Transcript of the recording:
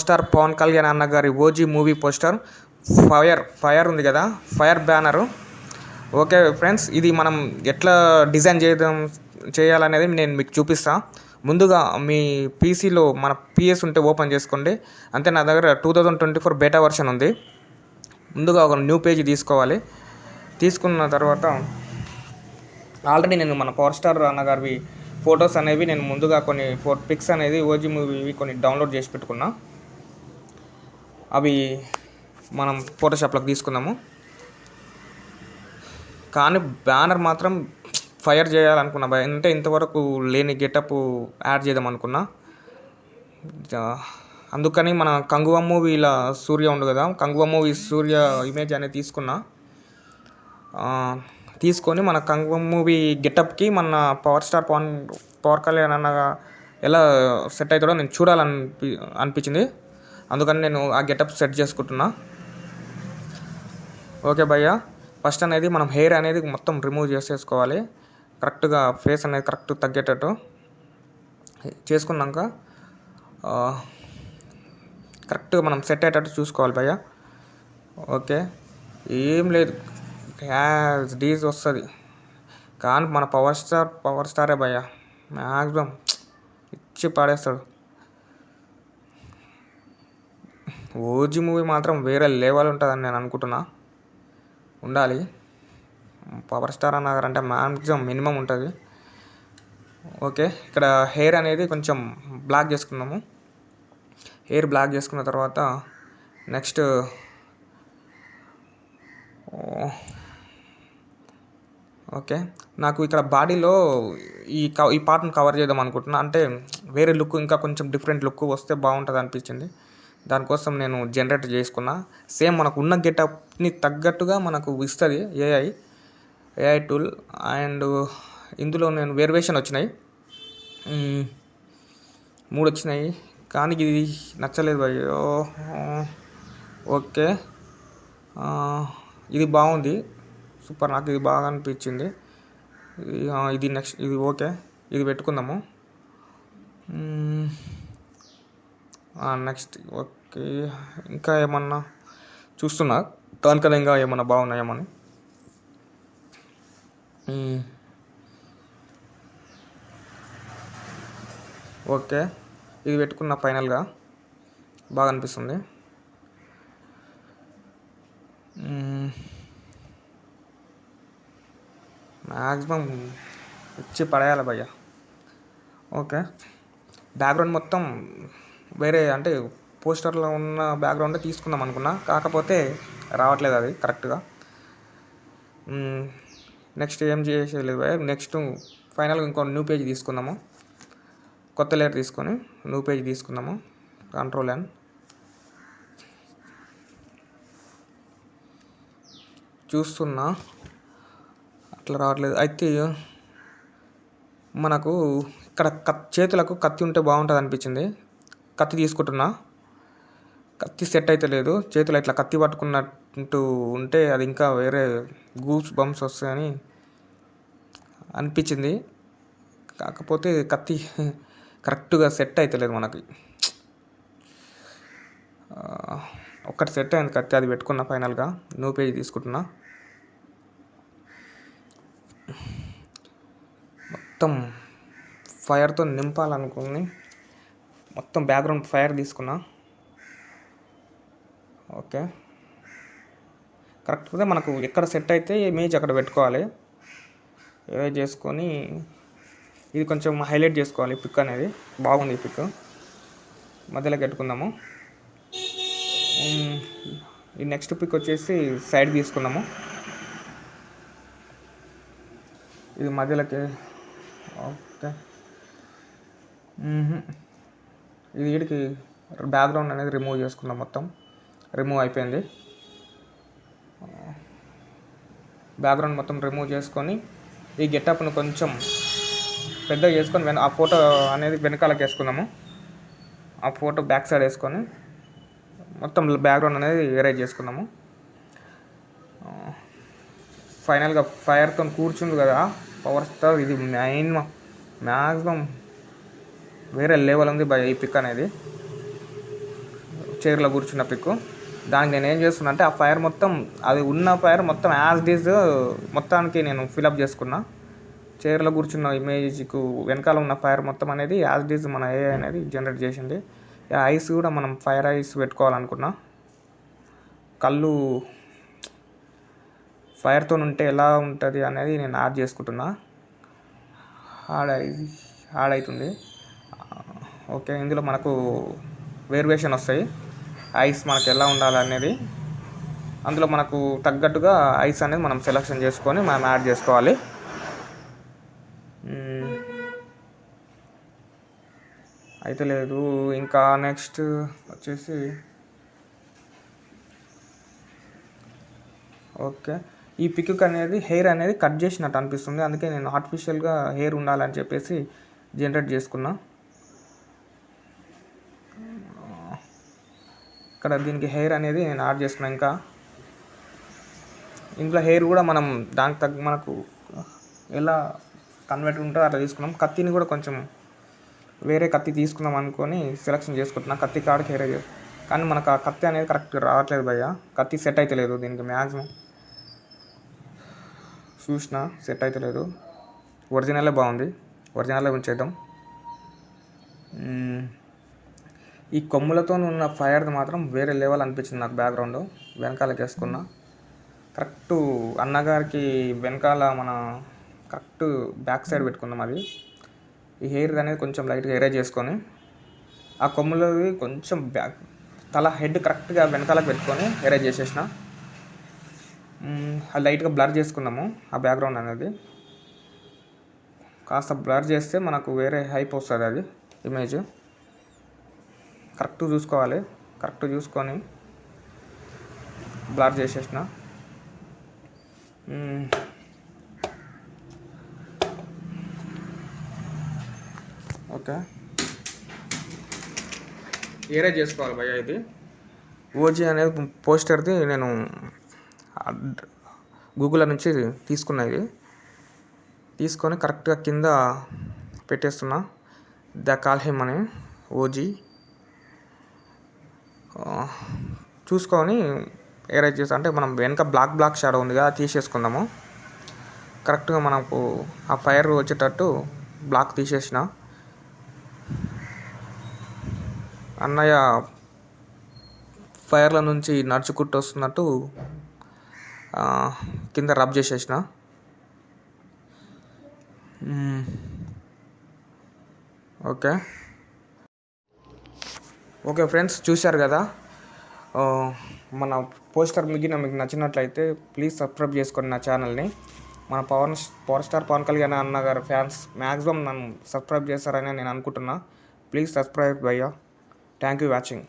Star Pawan Kalyan అన్న గారి OG movie poster fire ఉంది కదా, ఫైర్ బ్యానరు. ఓకే ఫ్రెండ్స్, ఇది మనం ఎట్లా డిజైన్ చేయాలనేది నేను మీకు చూపిస్తాను. ముందుగా మీ పీసీలో మన పిఎస్ ఉంటే ఓపెన్ చేసుకోండి. అంతే, నా దగ్గర 2024 బేటా వర్షన్ ఉంది. ముందుగా ఒక న్యూ పేజీ తీసుకోవాలి. తీసుకున్న తర్వాత ఆల్రెడీ నేను మన పవర్ స్టార్ అన్నగారివి ఫొటోస్ అనేవి నేను ముందుగా కొన్ని పిక్స్ అనేది ఓజీ మూవీవి కొన్ని డౌన్లోడ్ చేసి పెట్టుకున్నా. అవి మనం ఫోటోషాప్లోకి తీసుకుందాము. కానీ బ్యానర్ మాత్రం ఫైర్ చేయాలనుకున్నా, అంటే ఇంతవరకు లేని గెటప్ యాడ్ చేద్దాం అనుకున్నా. అందుకని మన కంగువ మూవీలో సూర్య ఉండు కదా, కంగువ మూవీ సూర్య ఇమేజ్ అనేది తీసుకొని మన కంగువ మూవీ గెటప్కి మన పవర్ స్టార్ పవర్ కళ్యాణ్ అన్న ఎలా సెట్ అవుతాడో నేను అనిపించింది. అందుకని నేను ఆ గెటప్ సెట్ చేసుకుంటున్నా. ఓకే భయ్య, ఫస్ట్ అనేది మనం హెయిర్ అనేది మొత్తం రిమూవ్ చేసేసుకోవాలి. కరెక్ట్గా ఫేస్ అనేది కరెక్ట్ తగ్గేటట్టు చేసుకున్నాక కరెక్ట్గా మనం సెట్ అయ్యేటట్టు చూసుకోవాలి భయ్య. ఓకే, ఏం లేదు, యాజ్ డీజ్ వస్తుంది. కానీ మన పవర్ స్టారే భయ్య, మ్యాక్సిమం ఇచ్చి పాడేస్తాడు. ఓజీ మూవీ మాత్రం వేరే లెవెల్ ఉంటుందని నేను అనుకుంటున్నా. ఉండాలి, పవర్ స్టార్ అన్నారంటే మ్యాక్సిమం మినిమం ఉంటుంది. ఓకే, ఇక్కడ హెయిర్ అనేది కొంచెం బ్లాక్ చేసుకున్నాము. హెయిర్ బ్లాక్ చేసుకున్న తర్వాత నెక్స్ట్ ఓకే, నాకు ఇక్కడ బాడీలో ఈ పార్ట్ని కవర్ చేద్దాం అనుకుంటున్నా. అంటే వేరే లుక్, ఇంకా కొంచెం డిఫరెంట్ లుక్ వస్తే బాగుంటుంది అనిపించింది. దానికోసం నేను జనరేట్ చేసుకున్నా. సేమ్ మనకు ఉన్న గెటప్ని తగ్గట్టుగా మనకు ఇస్తుంది ఏఐ టూల్. అండ్ ఇందులో నేను వేరియేషన్ వచ్చినాయి, 3 వచ్చినాయి. కానీ ఇది నచ్చలేదు అయ్యో. ఓకే, ఇది బాగుంది, సూపర్, నాకు ఇది బాగా అనిపించింది. ఇది నెక్స్ట్, ఇది ఓకే, ఇది పెట్టుకుందాము. నెక్స్ట్ ఓకే, ఇంకా ఏమన్నా చూస్తున్నా దానికన్నా ఇంకా ఏమన్నా బాగున్నాయేమని. ఓకే, ఇది పెట్టుకున్న ఫైనల్గా బాగా అనిపిస్తుంది. మ్యాక్సిమం ఇచ్చి పడేయాలి భయ్య. ఓకే, బ్యాక్గ్రౌండ్ మొత్తం వేరే, అంటే పోస్టర్లో ఉన్న బ్యాక్గ్రౌండ్ తీసుకుందాం అనుకున్నా, కాకపోతే రావట్లేదు అది కరెక్ట్గా. నెక్స్ట్ ఏం చేసేది లేదు భయ్య. నెక్స్ట్ ఫైనల్గా ఇంకో న్యూ పేజ్ తీసుకుందాము. కొత్త లేయర్ తీసుకొని న్యూ పేజ్ తీసుకుందాము. Ctrl+N. చూస్తున్నా అట్లా రావట్లేదు. అయితే మనకు ఇక్కడ చేతులకు కత్తి ఉంటే బాగుంటుంది అనిపించింది. కత్తి తీసుకుంటున్నా, కత్తి సెట్ అయితే లేదు. చేతులు ఇట్లా కత్తి పట్టుకున్నట్టు ఉంటే అది ఇంకా వేరే గూస్ బంప్స్ వస్తాయని అనిపించింది. కాకపోతే కత్తి కరెక్ట్గా సెట్ అయితే లేదు మనకి. ఒక్కటి సెట్ అయింది కత్తి, అది పెట్టుకున్నా. ఫైనల్గా న్యూ పేజ్ తీసుకుంటున్నా. మొత్తం ఫైర్తో నింపాలనుకుని మొత్తం బ్యాక్గ్రౌండ్ ఫైర్ తీసుకున్నా. ఓకే, కరెక్ట్గా మనకు ఎక్కడ సెట్ అయితే ఇమేజ్ అక్కడ పెట్టుకోవాలి. ఏదో చేసుకొని ఇది కొంచెం హైలైట్ చేసుకోవాలి. పిక్ అనేది బాగుంది, ఈ పిక్ మధ్యలోకి పెట్టుకుందాము. ఈ నెక్స్ట్ పిక్ వచ్చేసి సైడ్ తీసుకున్నాము. ఇది మధ్యలోకి. ఓకే, ఇది వీడికి బ్యాక్గ్రౌండ్ అనేది రిమూవ్ చేసుకున్నాం. మొత్తం రిమూవ్ అయిపోయింది. బ్యాక్గ్రౌండ్ మొత్తం రిమూవ్ చేసుకొని ఈ గెటప్ను కొంచెం పెద్దగా చేసుకొని ఆ ఫోటో అనేది వెనకాలకి వేసుకుందాము. ఆ ఫోటో బ్యాక్ సైడ్ వేసుకొని మొత్తం బ్యాక్గ్రౌండ్ అనేది ఎరేజ్ చేసుకుందాము. ఫైనల్గా ఫైర్తో కూర్చుంది కదా పవర్ స్టార్, ఇది మ్యాక్సిమం వేరే లెవెల్ ఉంది ఈ పిక్ అనేది. చైర్లో కూర్చున్న పిక్. దానికి నేను ఏం చేస్తున్నా అంటే ఆ ఫైర్ మొత్తం, అది ఉన్న ఫైర్ మొత్తం యాజ్ డీజ్ మొత్తానికి నేను ఫిలప్ చేసుకున్నా. చైర్లో కూర్చున్న ఇమేజ్కు వెనకాల ఉన్న ఫైర్ మొత్తం అనేది యాజ్ డీజ్ మన AI అనేది జనరేట్ చేసింది. ఐస్ కూడా మనం ఫైర్ ఐస్ పెట్టుకోవాలనుకున్నా. కళ్ళు ఫైర్తో ఉంటే ఎలా ఉంటుంది అనేది నేను యాడ్ చేసుకుంటున్నా. యాడ్ అవుతుంది. ఓకే, ఇందులో మనకు వేరియేషన్ వస్తాయి. ఐస్ మనకు ఎలా ఉండాలనేది అందులో మనకు తగ్గట్టుగా ఐస్ అనేది మనం సెలెక్షన్ చేసుకొని మనం యాడ్ చేసుకోవాలి. అయితే లేదు. ఇంకా నెక్స్ట్ వచ్చేసి ఓకే, ఈ పిక్ అనేది హెయిర్ అనేది కట్ చేసినట్టు అనిపిస్తుంది. అందుకే నేను ఆర్టిఫిషియల్గా హెయిర్ ఉండాలని చెప్పేసి జనరేట్ చేసుకున్నా. ఇక్కడ దీనికి హెయిర్ అనేది నేను యాడ్ చేసుకున్నా. ఇంకా ఇంట్లో హెయిర్ కూడా మనం దానికి తగ్గ మనకు ఎలా కన్వర్ట్ ఉంటుందో అట్లా తీసుకున్నాం. కత్తిని కూడా కొంచెం వేరే కత్తి తీసుకుందాం అనుకొని సెలెక్షన్ చేసుకుంటున్నా. కత్తి కాడికి హెయిర్, కానీ మనకు ఆ కత్తి అనేది కరెక్ట్ రావట్లేదు భయ్య. కత్తి సెట్ అయితే లేదు దీనికి. మ్యాక్సిమం చూసిన సెట్ అయితే లేదు. ఒరిజినలే బాగుంది, ఒరిజినలే ఉంచేద్దాం. ఈ కొమ్ములతో ఉన్న ఫైర్ది మాత్రం వేరే లెవెల్ అనిపించింది నాకు. బ్యాక్గ్రౌండ్ వెనకాలకి వేసుకున్నా. కరెక్ట్ అన్నగారికి వెనకాల మన కరెక్ట్ బ్యాక్ సైడ్ పెట్టుకున్నాం. అది ఈ హెయిర్ అనేది కొంచెం లైట్గా ఎరేజ్ చేసుకొని ఆ కొమ్ములది కొంచెం బ్యాక్ తల హెడ్ కరెక్ట్గా వెనకాలకు పెట్టుకొని ఎరేజ్ చేసేసిన. అది లైట్గా బ్లర్ చేసుకున్నాము. ఆ బ్యాక్గ్రౌండ్ అనేది కాస్త బ్లర్ చేస్తే మనకు వేరే హైప్ వస్తుంది. అది ఇమేజ్ కరెక్ట్ చూసుకోవాలి. కరెక్ట్ చూసుకొని బ్లర్ చేసేసిన. ఓకే, ఎరేజ్ చేసుకోవాలి భయ్య. ఇది ఓజీ అనేది పోస్టర్ది నేను గూగుల్ నుంచి తీసుకున్నా. ఇది తీసుకొని కరెక్ట్గా కింద పెట్టేస్తున్నా. ద కాల్ హిమ్ అని ఓజీ చూసుకొని ఎరేజ్ చేసి, అంటే మనం వెనక బ్లాక్ షాడో ఉంది కదా తీసేసుకుందాము. కరెక్ట్గా మనకు ఆ ఫైర్ వచ్చేటట్టు బ్లాక్ తీసేసిన. అన్నయ్య ఫైర్ల నుంచి నడుచుకుంటూ వస్తున్నట్టు కింద రబ్ చేసేసిన. ఓకే ఓకే ఫ్రెండ్స్, చూశారు కదా మన పోస్టర్. మీకు నచ్చినట్లయితే ప్లీజ్ సబ్స్క్రైబ్ చేసుకోండి నా ఛానల్ని. మన పవర్ స్టార్ పవన్ కళ్యాణ్ అన్న గారు ఫ్యాన్స్ మ్యాక్సిమం నన్ను సబ్స్క్రైబ్ చేస్తారని నేను అనుకుంటున్నా. ప్లీజ్ సబ్స్క్రైబ్ భయ్యా. Thank you watching.